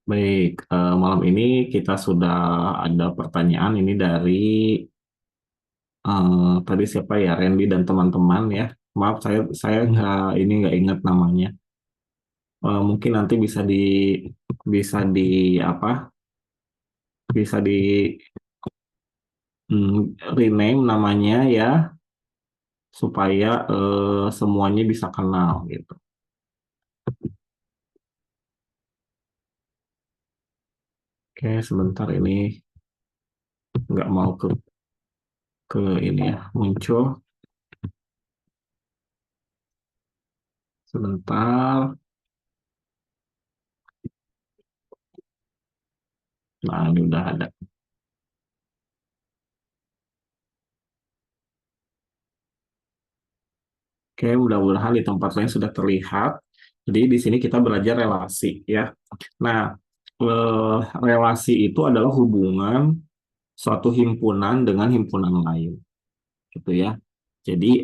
Baik, malam ini kita sudah ada pertanyaan ini dari tadi siapa ya, Randy dan teman-teman ya. Maaf, saya nggak ingat namanya. Mungkin nanti bisa di apa? Bisa di rename namanya ya, supaya semuanya bisa kenal gitu. Oke, sebentar ini nggak mau ke ini ya, muncul sebentar. Nah, ini udah ada. Oke, mudah-mudahan di tempat lain sudah terlihat. Jadi di sini kita belajar relasi ya. Nah, relasi itu adalah hubungan suatu himpunan dengan himpunan lain, gitu ya. Jadi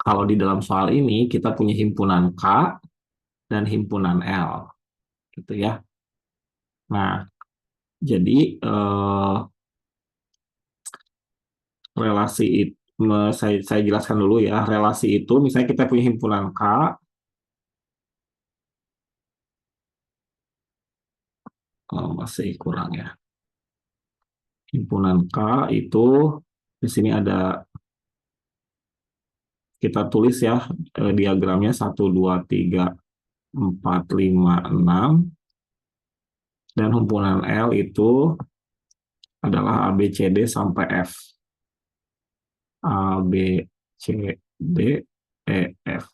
kalau di dalam soal ini kita punya himpunan K dan himpunan L, gitu ya. Nah, jadi relasi itu saya jelaskan dulu ya. Relasi itu misalnya kita punya himpunan K, masih kurang ya. Himpunan K itu di sini ada, kita tulis ya, diagramnya 1, 2, 3, 4, 5, 6, dan himpunan L itu adalah A, B, C, D sampai F. A, B, C, D, E, F.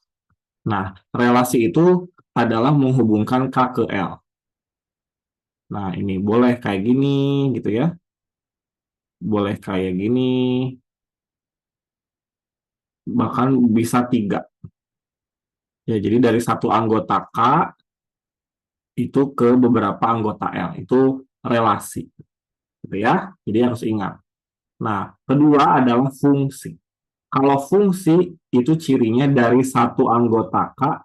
Nah, relasi itu adalah menghubungkan K ke L. Nah, ini boleh kayak gini gitu ya. Boleh kayak gini, bahkan bisa tiga. Ya, jadi dari satu anggota K itu ke beberapa anggota L. Itu relasi, gitu ya. Jadi harus ingat. Nah, kedua adalah fungsi. Kalau fungsi itu cirinya dari satu anggota K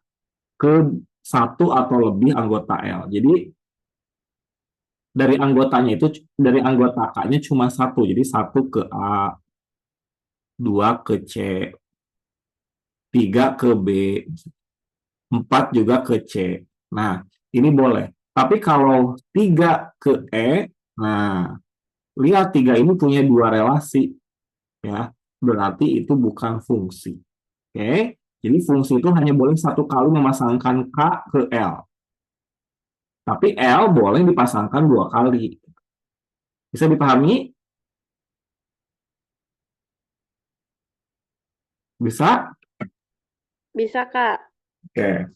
ke satu atau lebih anggota L. Jadi dari anggota K-nya cuma satu. Jadi satu ke A, dua ke C, tiga ke B, empat juga ke C. Nah, ini boleh. Tapi kalau tiga ke E, nah, lihat tiga ini punya dua relasi, ya. Berarti itu bukan fungsi. Oke, jadi fungsi itu hanya boleh satu kali memasangkan K ke L. Tapi L boleh dipasangkan dua kali. Bisa dipahami? Bisa? Bisa, Kak. Oke.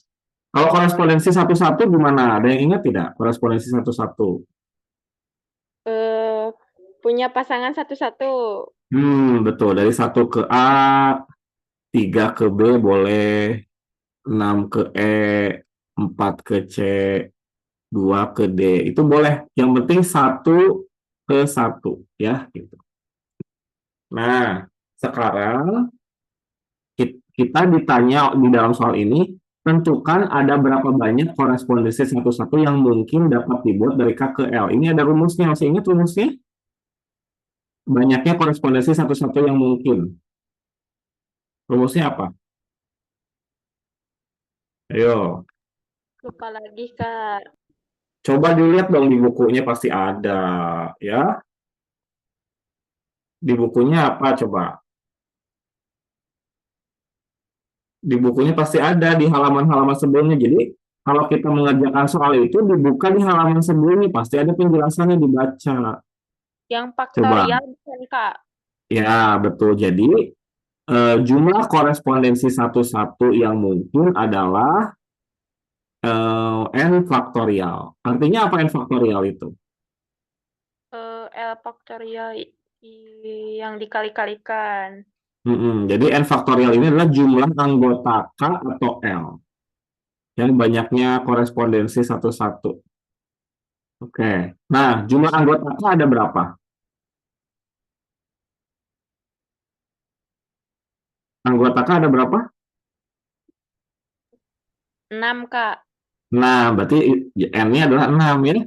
Kalau korespondensi satu-satu gimana? Ada yang ingat tidak? Korespondensi satu-satu. Eh, punya pasangan satu-satu. Betul. Dari satu ke A, tiga ke B boleh, 6 ke E, 4 ke C, 2 ke D. Itu boleh. Yang penting satu ke satu, ya. Gitu. Nah, sekarang kita ditanya di dalam soal ini, tentukan ada berapa banyak korespondensi satu-satu yang mungkin dapat dibuat dari K ke L. Ini ada rumusnya, masih ingat rumusnya? Banyaknya korespondensi satu-satu yang mungkin. Rumusnya apa? Ayo, Lupa lagi, Kak. coba dilihat dong di bukunya pasti ada, ya. Di bukunya apa coba? Di bukunya pasti ada di halaman-halaman sebelumnya. Jadi kalau kita mengerjakan soal itu dibuka di halaman sebelumnya, pasti ada penjelasannya dibaca. Yang Coba. faktorial bukan, Kak? Ya, betul. Jadi jumlah korespondensi satu-satu yang mungkin adalah n faktorial. Artinya apa n faktorial itu? L faktorial yang dikali-kalikan. Jadi n faktorial ini adalah jumlah anggota K atau L yang banyaknya korespondensi satu-satu. Oke. Nah, jumlah anggota K ada berapa? Anggota K ada berapa? 6, Kak. Nah, berarti N-nya adalah 6 ya.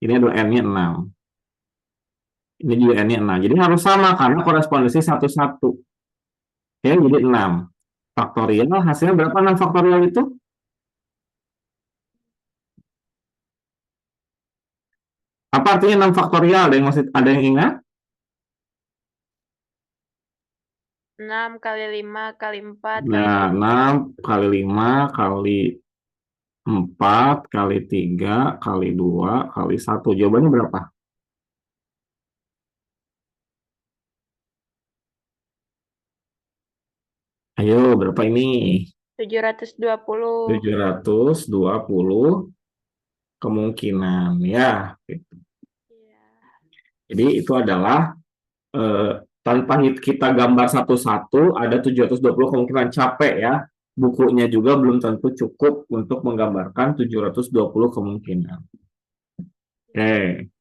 Ini adalah N-nya 6. Ini juga N-nya 6. Jadi harus sama karena korespondensi satu-satu. Oke, jadi 6. Faktorial, hasilnya berapa 6 faktorial itu? Apa artinya 6 faktorial? Ada yang ingat? 6 kali 5 kali 4 kali Nah, 3. 6 kali 5 kali 4 kali 3 kali 2 kali 1. Jawabannya berapa? Ayo, berapa ini? 720. 720 kemungkinan ya. Iya. Jadi itu adalah eh, tanpa kita gambar satu-satu ada 720 kemungkinan capek ya. Bukunya juga belum tentu cukup untuk menggambarkan 720 kemungkinan. Oke.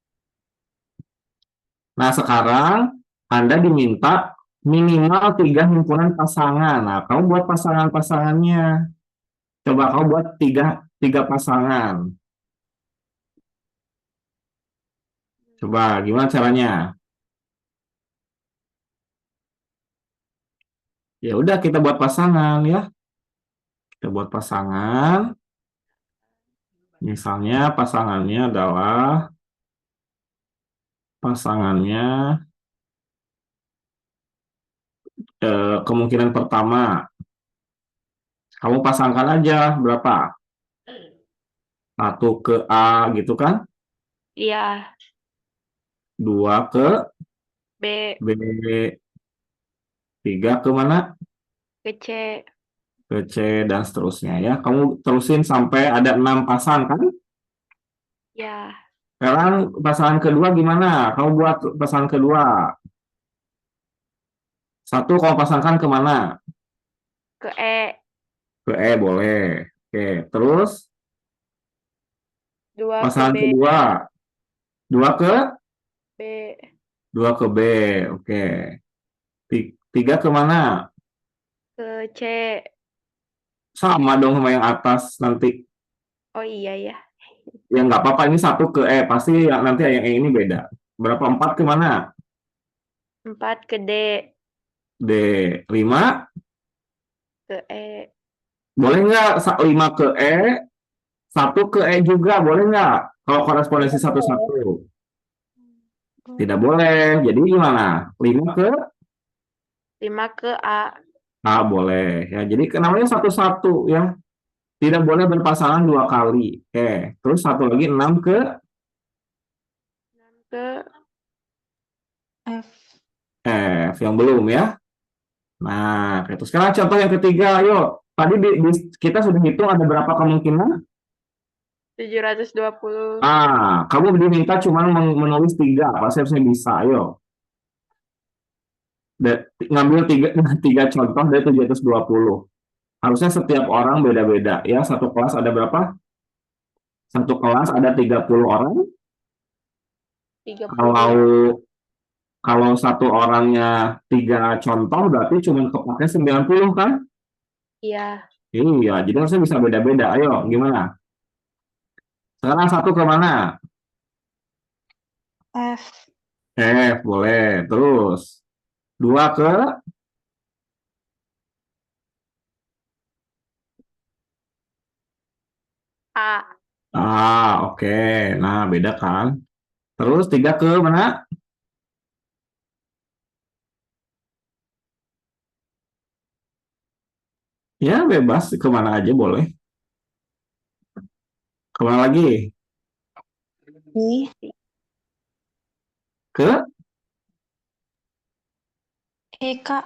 Nah, sekarang Anda diminta minimal 3 himpunan pasangan. Nah, kamu buat pasangan-pasangannya. Coba kamu buat tiga pasangan. Coba gimana caranya? Ya udah kita buat pasangan ya. Kita buat pasangan. Misalnya pasangannya kemungkinan pertama. Kamu pasangkan aja berapa? Satu ke A gitu kan? Iya. Dua ke B B, tiga ke mana? ke C. Ke C dan seterusnya ya. Kamu terusin sampai ada 6 pasang kan? Ya. Sekarang pasangan kedua gimana? Kamu buat pasangan kedua. Satu kamu pasangkan ke mana? Ke E. Ke E boleh. Oke, terus 2 ke pasangan B. kedua. Dua ke B dua ke B. Oke. Tiga ke mana? ke C. Sama dong sama yang atas nanti. Oh iya ya. Ya nggak apa-apa ini satu ke E. Pasti nanti yang E ini beda. Berapa empat ke mana? 4 ke D. D. Lima. Ke E. Boleh nggak 5 ke E? Satu ke E juga boleh nggak? Kalau korespondensi Tidak boleh. satu-satu. Tidak boleh. Jadi gimana? 5 ke 5 ke A. A boleh. Ya, jadi namanya satu-satu ya. Tidak boleh berpasangan 2 kali. Oke. Terus satu lagi 6 ke 6 ke F. F yang belum ya. Nah, itu sekarang contoh yang ketiga. Ayo. Tadi kita sudah hitung ada berapa kemungkinan? 720. Kamu diminta cuma menulis 3. Pasti harusnya bisa. Ayo. Ngambil tiga contoh dari 720. Harusnya setiap orang beda-beda ya. Satu kelas ada berapa? Satu kelas ada 30 orang. 30 Kalau ya. kalau satu orangnya 3 contoh berarti cuma kepake 90 kan? Iya. Iya, jadi harusnya bisa beda-beda. Ayo, gimana? Sekarang satu ke mana? F. F, boleh. Terus dua ke A. oke. Nah, beda kan? Terus tiga ke mana? Ya, bebas kemana aja boleh. Kemana lagi? I. Ke E, Kak.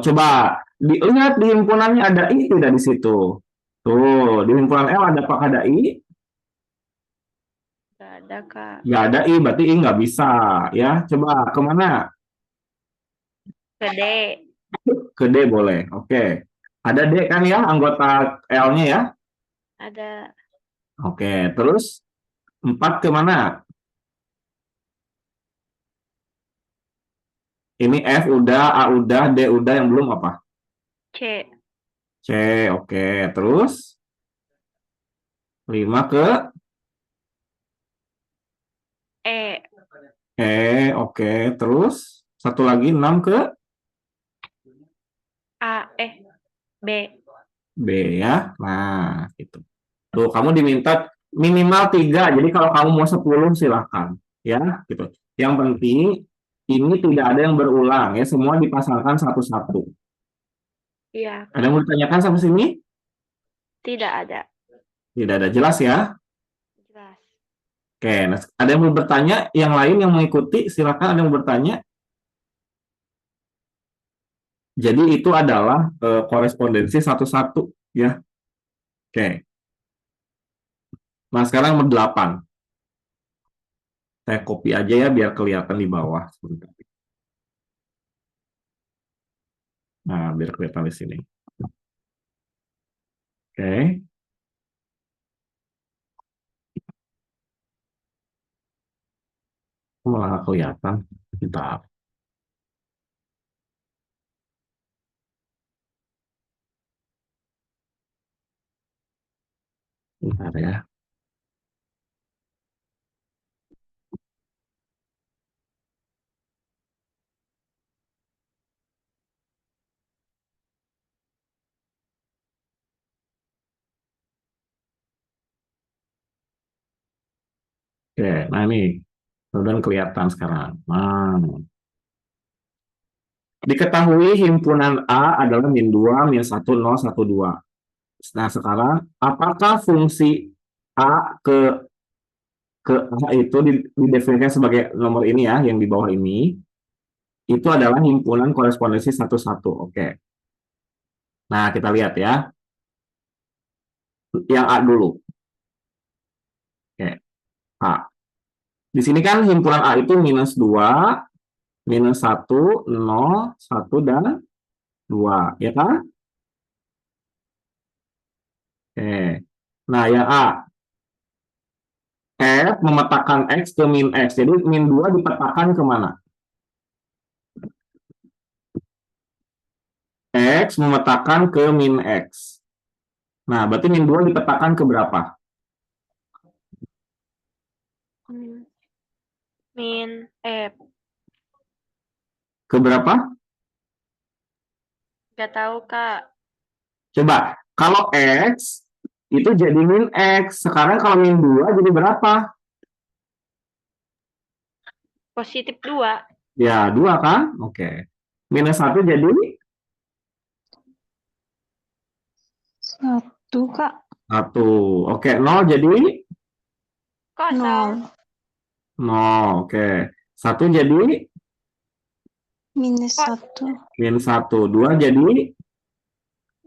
coba dilihat di himpunannya ada I tidak di situ. Tuh, di himpunan L ada apakah ada I? Gak ada, Kak. Nggak ada I, berarti I nggak bisa. Ya, coba kemana? Ke D. Ke D boleh. Oke. Ada D kan ya, anggota L-nya ya? Ada Oke, terus 4 ke mana? Ini F udah, A udah, D udah, yang belum apa? C. C, oke. Terus 5 ke E. oke. Terus satu lagi 6 ke A. B. B ya. Nah, gitu. Tuh, kamu diminta minimal 3. Jadi kalau kamu mau 10 silahkan. Ya, gitu. Yang penting ini tidak ada yang berulang ya. Semua dipasangkan satu-satu. Iya, Ada yang mau ditanyakan sampai sini? tidak ada. Tidak ada. Jelas ya? Jelas. Oke, nah, ada yang mau bertanya? Yang lain yang mengikuti silakan, ada yang mau bertanya. Jadi itu adalah korespondensi satu-satu ya. Oke. Nah, sekarang nomor 8. Saya copy aja ya biar kelihatan di bawah sebentar. Nah, biar kelihatan di sini. Oke. Malah nggak kelihatan. Bentar. Bentar ya. Oke, nah ini kemudian kelihatan sekarang. Nah, diketahui himpunan A adalah min 2, min 1, 0, 1, 2. Nah, sekarang apakah fungsi A ke A itu didefinisikan sebagai nomor ini ya, yang di bawah ini, itu adalah himpunan korespondensi satu-satu. Oke. Nah, kita lihat ya. Yang A dulu. Oke, A. Di sini kan himpunan A itu minus 2, minus 1, 0, 1, dan 2. Ya kan? Oke. Nah, yang A. F memetakan X ke min X. Jadi min 2 dipetakan kemana? X memetakan ke min X. Nah, berarti min 2 dipetakan ke berapa? Ke berapa? Nggak tahu, Kak. Coba, kalau X itu jadi min X. Sekarang kalau min 2 jadi berapa? Positif 2. Ya, 2 kan? Oke. Minus 1 jadi Satu, Kak. 1. Oke, 0 jadi Kosong. 0. Oke. 1 jadi Minus 1. min 1. 2 jadi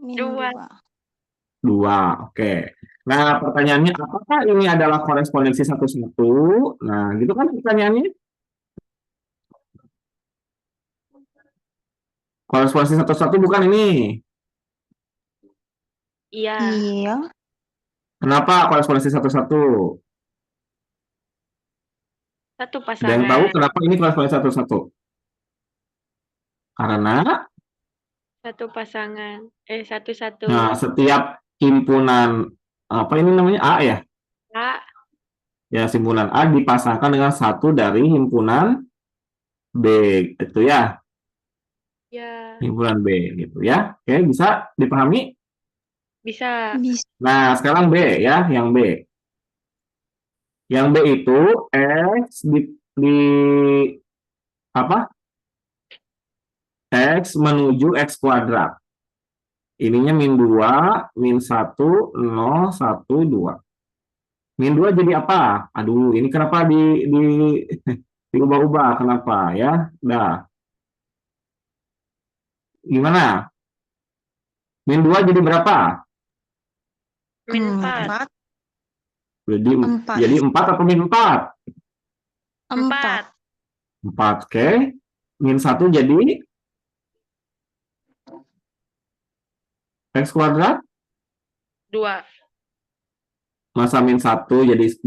Min 2. 2. Oke. Nah, pertanyaannya apakah ini adalah korespondensi satu-satu? Nah, gitu kan pertanyaannya. Korespondensi satu-satu bukan ini. Iya. Iya. Kenapa korespondensi satu-satu? Satu Ada yang tahu pasangan. kenapa ini korespondensi satu-satu? Karena Satu pasangan. Satu-satu. nah, setiap himpunan apa ini namanya A ya? A. Ya, himpunan A dipasangkan dengan satu dari himpunan B itu ya. Ya. Himpunan B gitu ya. Oke, bisa dipahami? Bisa. Bisa. Nah, sekarang B ya, yang B. Yang B itu X di apa? X menuju X kuadrat. Ininya min 2, min 1, 0, 1, 2. Min 2 jadi apa? Aduh, ini kenapa diubah-ubah? Kenapa ya? Nah, gimana? Min 2 jadi berapa? Min 4. Jadi, 4. jadi 4 atau min 4? 4. 4, oke. Min 1 jadi X kuadrat? 2. Masa min 1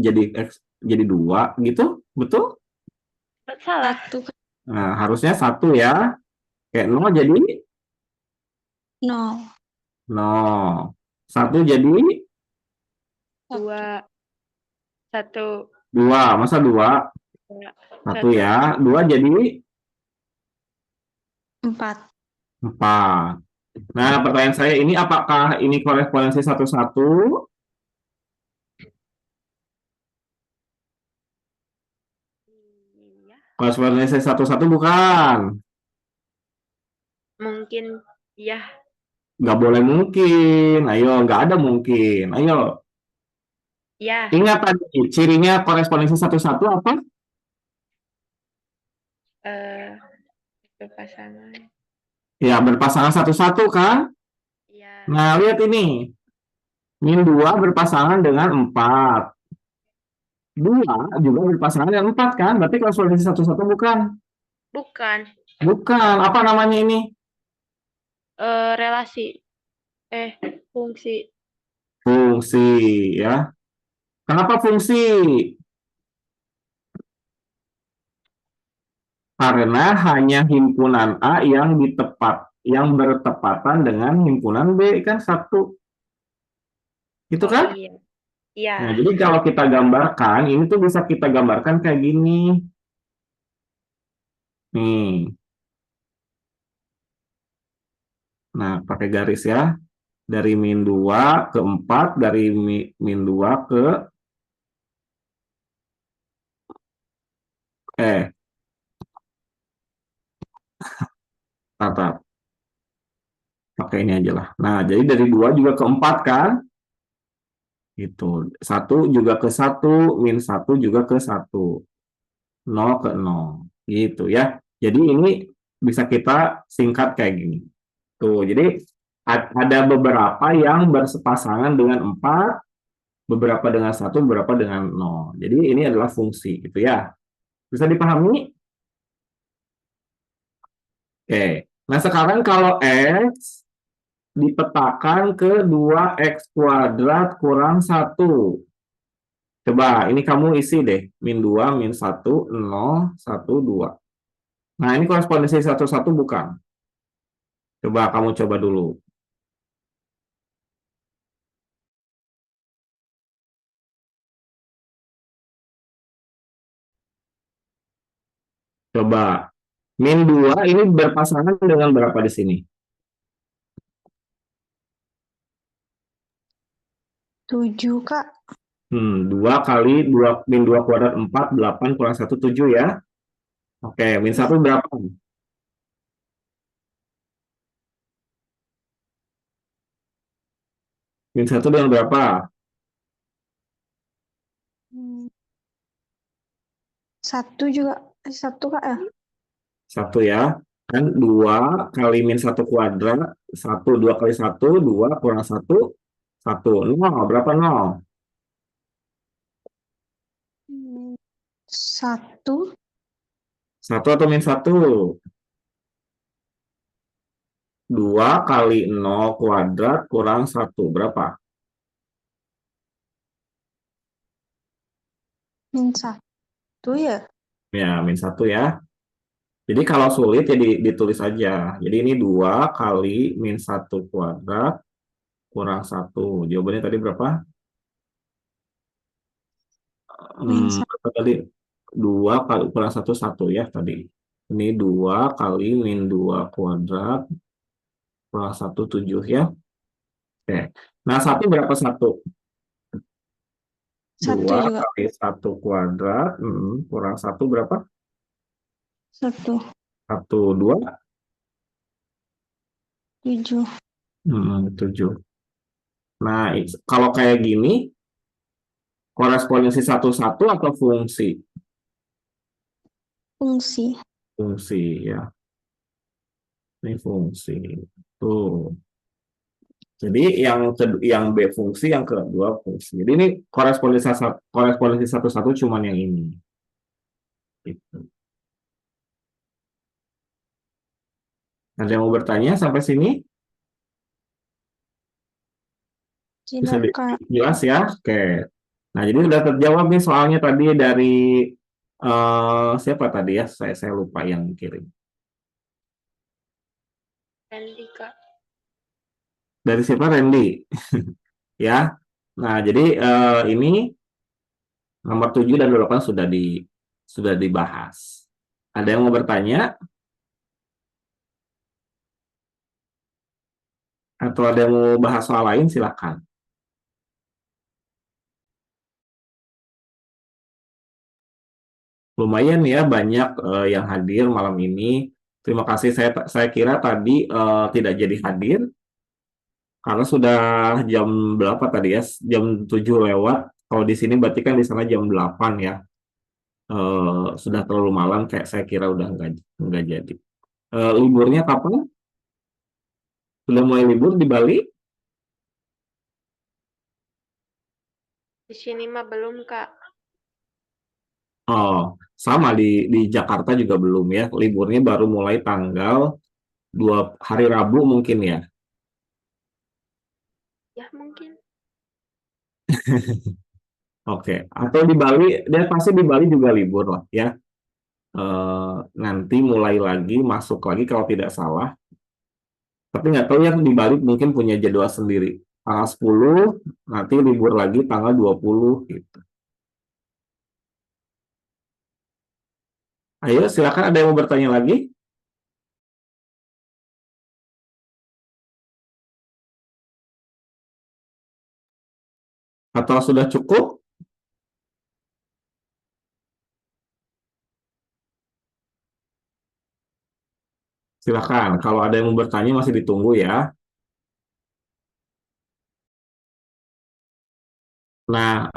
jadi X jadi 2 gitu? Betul? Salah. 1. Nah, harusnya 1 ya. Kayak 0 jadi 0. 0. 1 jadi 2, 1, 2. Masa 2? 2, 1 1. ya. 2 jadi 4. 4. Nah, pertanyaan saya ini apakah ini korespondensi satu-satu? Iya, Korespondensi satu-satu bukan. mungkin ya. Nggak boleh mungkin. Ayo, nggak ada mungkin. Ayo, Ya, ingat tadi cirinya korespondensi satu-satu apa? itu pasangan. Ya, berpasangan satu-satu kan? Ya, Nah, lihat ini. Min 2 berpasangan dengan 4. 2 juga berpasangan dengan 4 kan? Berarti korespondensi satu-satu bukan? bukan. Bukan. Apa namanya ini? Relasi. Fungsi. Fungsi ya. Kenapa fungsi? Karena hanya himpunan A yang bertepatan dengan himpunan B kan satu. Itu Oh kan? iya. Iya. Nah, jadi kalau kita gambarkan, ini tuh bisa kita gambarkan kayak gini. Nih. Nah, pakai garis ya. Dari min 2 ke 4, dari min 2 ke eh tata. Pakai ini aja lah. Nah, jadi dari 2 juga ke 4 kan? Gitu. 1 juga ke 1, min 1 juga ke 1. 0 ke 0. Gitu ya. Jadi ini bisa kita singkat kayak gini. Tuh, jadi ada beberapa yang bersepasangan dengan 4, beberapa dengan 1, beberapa dengan 0. Jadi ini adalah fungsi gitu ya. Bisa dipahami? Oke. Nah, sekarang kalau X dipetakan ke 2X kuadrat kurang 1. Coba, ini kamu isi deh. Min 2, min 1, 0, 1, 2. Nah, ini korespondensi satu-satu bukan? Coba kamu coba dulu. Coba. Min 2 ini berpasangan dengan berapa di sini? 7, Kak. 2 kali 2, min 2 kuadrat 4, 8 kurang 1, 7 ya. Oke, min Ya. 1 berapa? Min 1 dengan berapa? Hmm, 1 juga. 1, Kak ya? 1 ya. Kan 2 kali min 1 kuadrat, 1, 2 kali 1, 2 kurang 1, 1. 0, berapa 0? 1. 1 atau min 1? 2 kali 0 kuadrat kurang 1, berapa? Min 1 ya? Ya, min 1 ya. Jadi kalau sulit ya ditulis aja. Jadi ini 2 kali min 1 kuadrat kurang 1. Jawabannya tadi berapa? Min 1. Berapa tadi? 2 kali kurang 1, 1 ya tadi. Ini 2 kali min 2 kuadrat kurang 1, 7 ya. Oke. Nah, 1 berapa 1? 1 2 juga. kali 1 kuadrat kurang 1 berapa? 1. 1, 2, 7. 7. Nah, kalau kayak gini, korespondensi satu-satu atau fungsi? Fungsi. Fungsi ya. Ini fungsi. Tuh. Jadi yang B fungsi, yang kedua fungsi. Jadi ini korespondensi satu-satu cuman yang ini. Gitu. Ada yang mau bertanya sampai sini? Bisa Tidak, Kak. jelas ya? Oke. Nah, jadi sudah terjawab nih soalnya tadi dari siapa tadi ya? Saya lupa yang kirim. Randy, Kak. Dari siapa, Randy? Ya. Nah, jadi ini nomor 7 dan 8 sudah dibahas. Ada yang mau bertanya? Atau ada yang mau bahas soal lain? Silakan. Lumayan ya banyak yang hadir malam ini. Terima kasih. Saya kira tadi tidak jadi hadir karena sudah jam berapa tadi ya? Jam 7 lewat. Kalau di sini berarti kan di sana jam 8 ya. Sudah terlalu malam kayak saya kira udah nggak jadi. Liburnya kapan? Sudah mulai libur di Bali? Di sini mah belum, Kak. Oh, sama di Jakarta juga belum ya. Liburnya baru mulai tanggal 2 hari Rabu mungkin ya. Ya, mungkin. Oke, atau di Bali, dia pasti di Bali juga libur lah ya. Nanti mulai lagi, masuk lagi kalau tidak salah. Tapi nggak tahu ya di Bali mungkin punya jadwal sendiri. Tanggal 10, nanti libur lagi tanggal 20 gitu. Ayo silakan ada yang mau bertanya lagi? Atau sudah cukup? Silakan. Kalau ada yang mau bertanya masih ditunggu ya. Nah,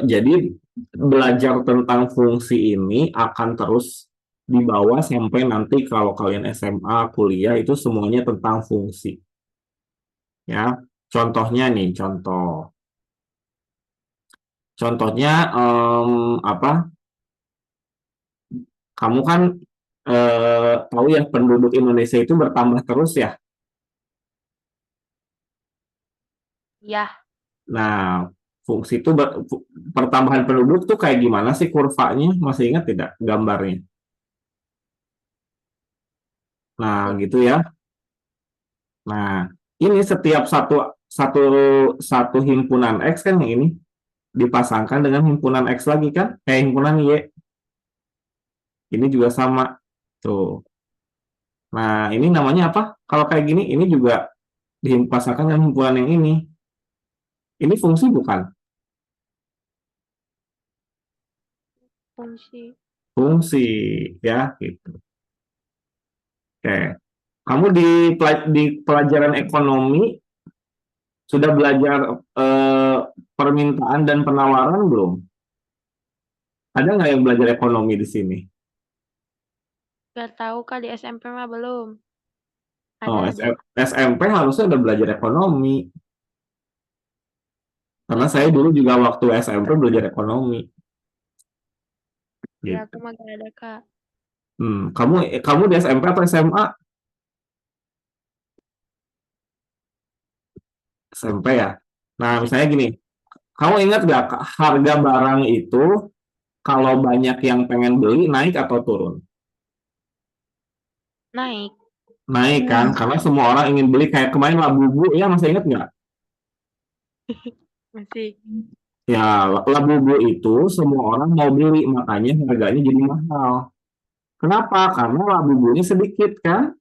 jadi belajar tentang fungsi ini akan terus dibawa sampai nanti kalau kalian SMA, kuliah itu semuanya tentang fungsi. Ya, contohnya nih, contohnya apa? Kamu kan tahu ya penduduk Indonesia itu bertambah terus ya. Ya, Nah, fungsi itu pertambahan penduduk tuh kayak gimana sih kurvanya? Masih ingat tidak gambarnya? Nah, gitu ya. Nah, ini setiap satu satu satu himpunan X kan yang ini dipasangkan dengan himpunan X lagi kan? Himpunan Y. Ini juga sama. Tuh. Nah, ini namanya apa? Kalau kayak gini, ini juga dipasangkan dengan himpunan yang ini. Ini fungsi bukan? fungsi. Fungsi, ya, gitu. Oke. Kamu di pelajaran ekonomi sudah belajar permintaan dan penawaran belum? Ada nggak yang belajar ekonomi di sini? Gak tahu, Kak, di SMP mah belum. Oh, Ada. SMP harusnya udah belajar ekonomi. Karena Gak saya tahu. dulu juga waktu SMP belajar ekonomi. Ya, Gitu. aku mah gak ada, Kak. Kamu di SMP atau SMA? SMP ya. Nah, misalnya gini, kamu ingat nggak harga barang itu kalau banyak yang pengen beli naik atau turun? Naik. Naik kan, karena semua orang ingin beli kayak kemarin Labubu ya masih ingat nggak? Masih. Ya, Labubu itu semua orang mau beli, makanya harganya jadi mahal. Kenapa? Karena Labubunya sedikit kan?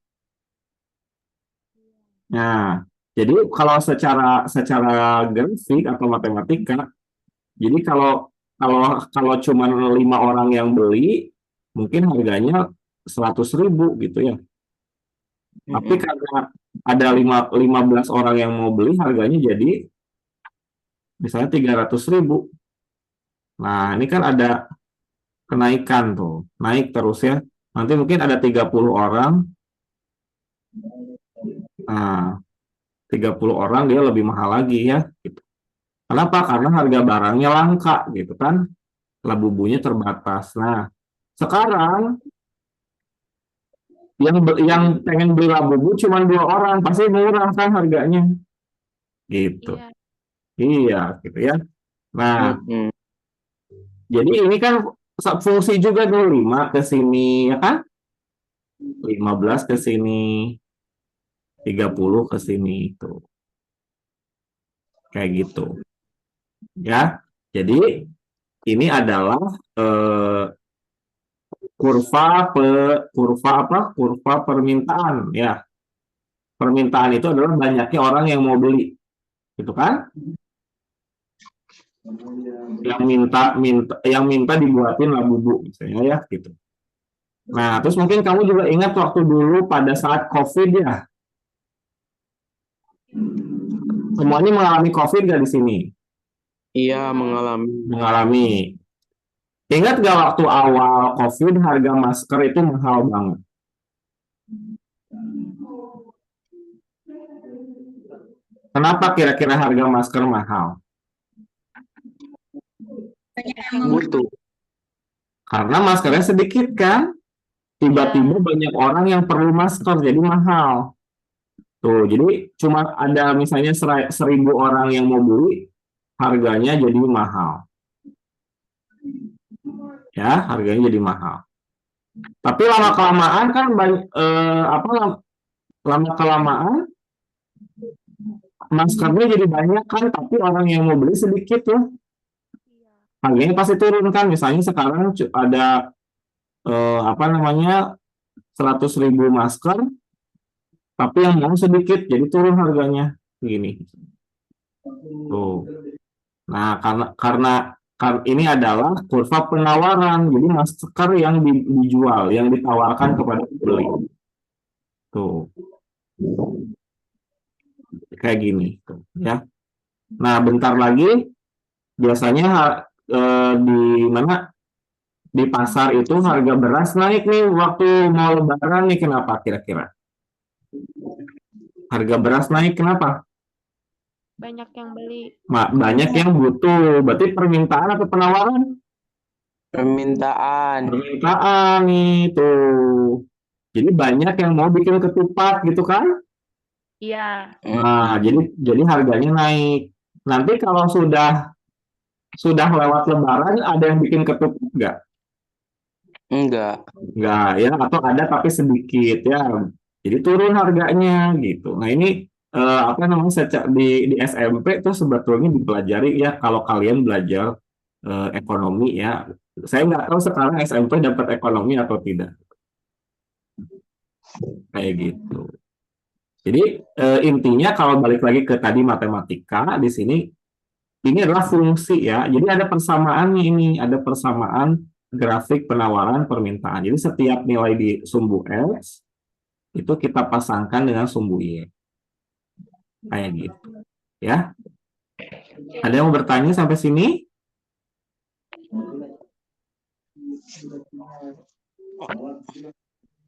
Nah, jadi kalau secara secara grafik atau matematika, jadi kalau kalau cuma 5 orang yang beli, mungkin harganya 100.000 gitu ya. Tapi karena ada 15 orang yang mau beli, harganya jadi misalnya 300.000. Nah, ini kan ada kenaikan tuh, naik terus ya. Nanti mungkin ada 30 orang. Nah, 30 orang dia lebih mahal lagi ya. Gitu. Kenapa? Karena harga barangnya langka gitu kan. Labubunya terbatas. Nah, sekarang yang pengen beli labubu cuma 2 orang, pasti murah kan harganya. Gitu. Iya. Iya, gitu ya. Nah, jadi ini kan fungsi juga tuh 5 ke sini ya kan? 15 ke sini, 30 ke sini itu. Kayak gitu. Ya. Jadi ini adalah kurva kurva permintaan ya. Permintaan itu adalah banyaknya orang yang mau beli, gitu kan? Yang minta dibuatin labubu misalnya ya gitu. Nah, terus mungkin kamu juga ingat waktu dulu pada saat COVID ya, semuanya mengalami COVID nggak di sini? Iya, mengalami. Mengalami. Ingat nggak waktu awal COVID harga masker itu mahal banget? Kenapa kira-kira harga masker mahal? Butuh. Karena maskernya sedikit kan? Tiba-tiba banyak orang yang perlu masker, jadi mahal. Tuh, jadi cuma ada misalnya 1.000 orang yang mau beli, harganya jadi mahal. Ya, harganya jadi mahal. Tapi lama-kelamaan kan lama-kelamaan maskernya jadi banyak kan, tapi orang yang mau beli sedikit tuh. Harganya pasti turun kan. Misalnya sekarang ada 100.000 masker, tapi yang mau sedikit, jadi turun harganya. Begini. Tuh. Nah, ini adalah kurva penawaran. Jadi masker yang dijual, yang ditawarkan kepada pembeli. Tuh. Kayak gini. Tuh, ya. Nah, bentar lagi biasanya di mana di pasar itu harga beras naik nih waktu mau lebaran nih. Kenapa kira-kira? Harga beras naik kenapa? Banyak yang beli. Banyak yang butuh. Berarti permintaan atau penawaran? Permintaan. Permintaan nih tuh. Jadi banyak yang mau bikin ketupat gitu kan? Iya. Nah, jadi harganya naik. Nanti kalau sudah lewat lebaran ada yang bikin ketupat nggak? Enggak. Nggak ya, atau ada tapi sedikit ya. Jadi turun harganya gitu. Nah, ini apa namanya di SMP tuh sebetulnya dipelajari ya kalau kalian belajar ekonomi ya. Saya nggak tahu sekarang SMP dapat ekonomi atau tidak. Kayak gitu. Jadi intinya kalau balik lagi ke tadi matematika di sini ini adalah fungsi ya. Jadi ada persamaannya ini, ada persamaan grafik penawaran permintaan. Jadi setiap nilai di sumbu X itu kita pasangkan dengan sumbu Y. Kayak gitu. Ya. Ada yang mau bertanya sampai sini?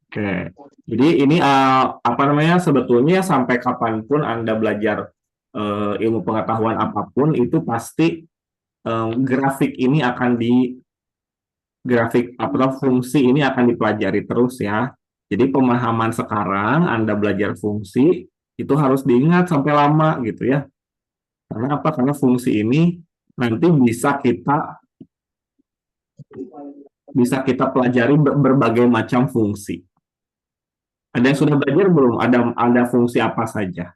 Oke. Jadi ini apa namanya sebetulnya sampai kapanpun Anda belajar ilmu pengetahuan apapun itu pasti grafik ini akan fungsi ini akan dipelajari terus ya. Jadi pemahaman sekarang Anda belajar fungsi itu harus diingat sampai lama gitu ya. Karena apa? Karena fungsi ini nanti bisa kita pelajari berbagai macam fungsi. Ada yang sudah belajar belum? Ada fungsi apa saja?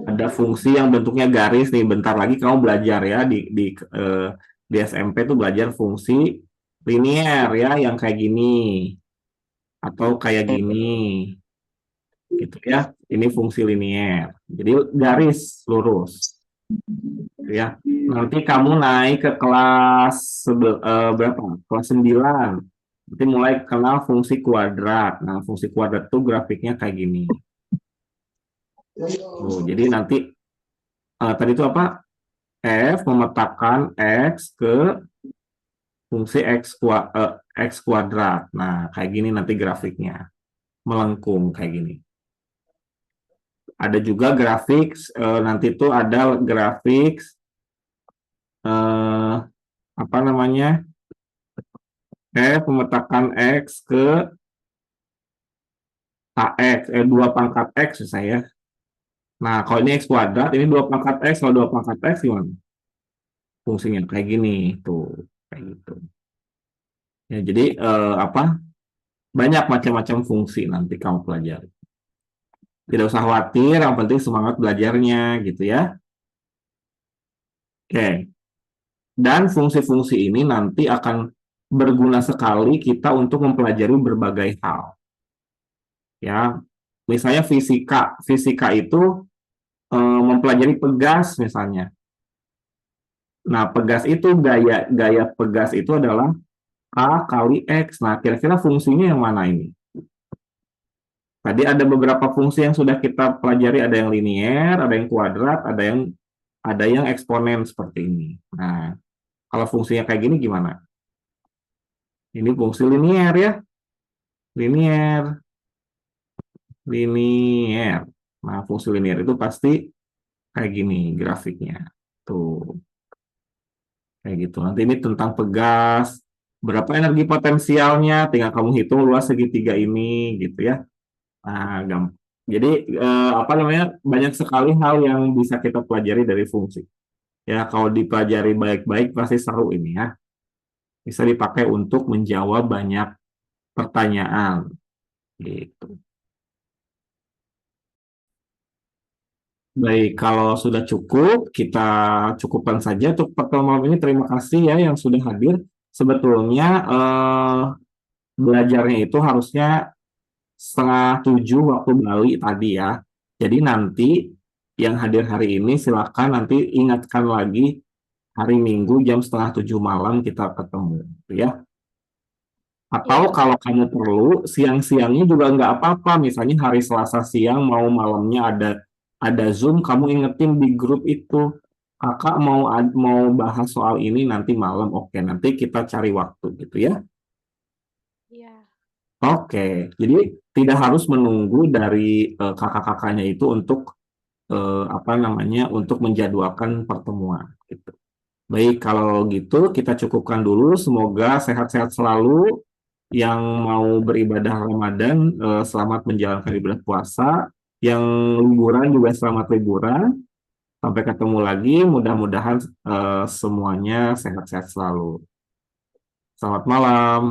Ada fungsi yang bentuknya garis nih. Bentar lagi kamu belajar ya di SMP tuh belajar fungsi linier ya, yang kayak gini atau kayak gini, gitu ya. Ini fungsi linier. Jadi garis lurus, ya. Nanti kamu naik ke kelas berapa? Kelas 9. Nanti mulai kenal fungsi kuadrat. Nah, fungsi kuadrat tuh grafiknya kayak gini. Jadi nanti tadi itu apa? F memetakan X ke fungsi X kuadrat. Nah, kayak gini nanti grafiknya. Melengkung kayak gini. Ada juga grafik, nanti itu ada grafik, apa namanya? F memetakan X ke KX, 2 pangkat X saya. Nah, kalau ini X kuadrat, ini 2 pangkat X. Kalau 2 pangkat X gimana? Fungsinya kayak gini, tuh. Kayak gitu. Ya, jadi, banyak macam-macam fungsi nanti kamu pelajari. Tidak usah khawatir, yang penting semangat belajarnya gitu ya. Oke. Dan fungsi-fungsi ini nanti akan berguna sekali kita untuk mempelajari berbagai hal. Ya, misalnya fisika. Fisika itu mempelajari pegas misalnya. Nah, pegas itu gaya pegas itu adalah A kali X. Nah, kira-kira fungsinya yang mana ini? Tadi ada beberapa fungsi yang sudah kita pelajari, ada yang linier, ada yang kuadrat, ada yang eksponen seperti ini. Nah, kalau fungsinya kayak gini gimana? Ini fungsi linier ya. Linier, linier. Nah, fungsi linier itu pasti kayak gini grafiknya. Tuh, kayak gitu. Nanti ini tentang pegas, berapa energi potensialnya, tinggal kamu hitung luas segitiga ini gitu ya. Nah, gampang. Jadi apa namanya, banyak sekali hal yang bisa kita pelajari dari fungsi. Ya, kalau dipelajari baik-baik pasti seru ini ya. Bisa dipakai untuk menjawab banyak pertanyaan gitu. Baik, kalau sudah cukup, kita cukupkan saja untuk pertemuan malam ini. Terima kasih ya yang sudah hadir. Sebetulnya belajarnya itu harusnya 6:30 waktu Bali tadi ya. Jadi nanti yang hadir hari ini silakan nanti ingatkan lagi hari Minggu jam 6:30 malam kita ketemu ya. Atau Iya. kalau kamu perlu siang-siangnya juga nggak apa-apa. Misalnya hari Selasa siang mau malamnya ada Zoom, kamu ingetin di grup itu. Kakak mau bahas soal ini nanti malam. Oke, nanti kita cari waktu gitu ya. Iya. Oke, jadi tidak harus menunggu dari kakak-kakaknya itu untuk apa namanya, untuk menjadwalkan pertemuan gitu. Baik, kalau gitu kita cukupkan dulu. Semoga sehat-sehat selalu. Yang mau beribadah Ramadan, selamat menjalankan ibadah puasa. Yang liburan juga selamat liburan. Sampai ketemu lagi. Mudah-mudahan semuanya sehat-sehat selalu. Selamat malam.